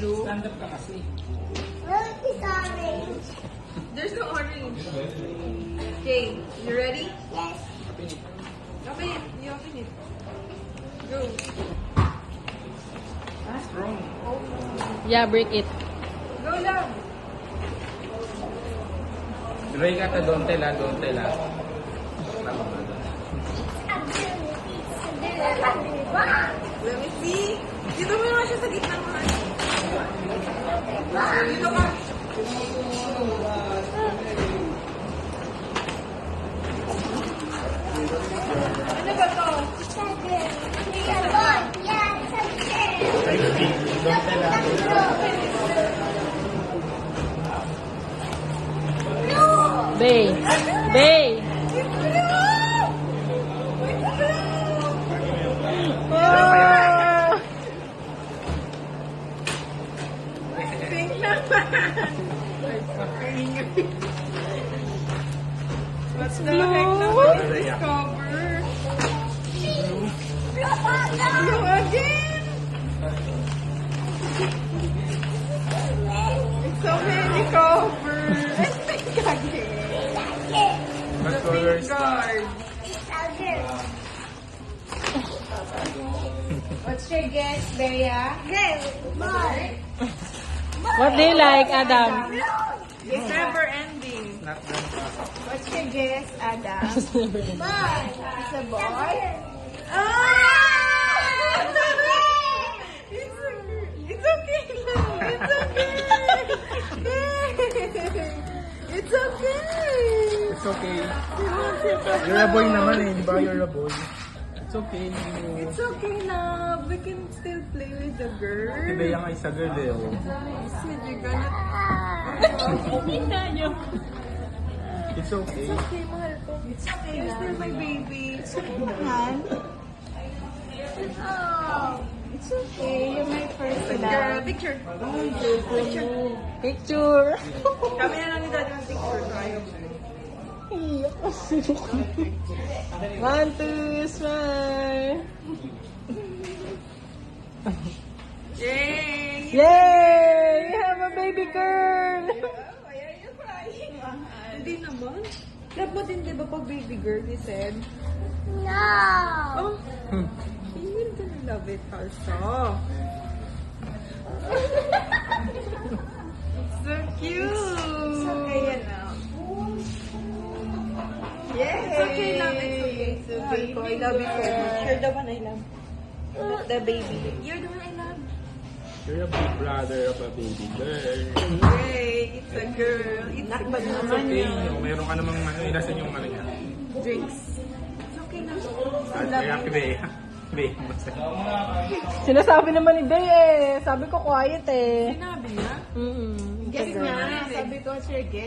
Stand up ka kasi. There's no orange. Okay, you ready? Yes. Open it. You open it. Go. Strong. Yeah, break it. Go lang. Dry ka ta, don't tell ha, don't tell ha. Let me see. Dito mo naman siya sa gitna mo. Dito ka. Ano ba to? Bay. Bay. Oh. Pink naman. What's the heck naman is this cover? Blue again? It's so many covers. Again. What The color pink is card. What's your guess, Bea? What do you like, Adam? It's never ending. not done pa. What's your guess, Adam? It's a boy? Ah! It's okay lang. It's okay. It's okay. It's okay. You're a boy naman eh, di ba? You're a boy. It's okay. It's okay na. We can still play with the girl. Si Bea nga isa girl eh. Oh. You said you're gonna... It's okay. It's okay, mahal ko. It's okay. You're still my baby. It's okay naman. It's okay. You're my first love. Picture. Picture. Picture. Kami na lang ni Daddy ng picture. Tayo. One, two, smile. Yay! Yay! We have a baby girl. Why are you crying? Hindi naman. Love mo din, di ba, pag baby girl, he said? Oh, you're gonna love it also. So cute! It's okay yan now. Yay! It's okay lang, it's okay. It's okay. I love you so much. You're the one I love. Not the baby. You're the one I love. You're a big brother of a baby girl. Yay! It's a girl. It's a girl. It's okay. No, meron ka namang ano, inasan yung ano niya. Drinks. It's okay na. At kaya si Bea. Bea, basta. Sinasabi naman ni Bay eh. Sabi ko quiet eh. Sinabi niya? Mm-mm. Guess nga. Sabi ko, sure, guess.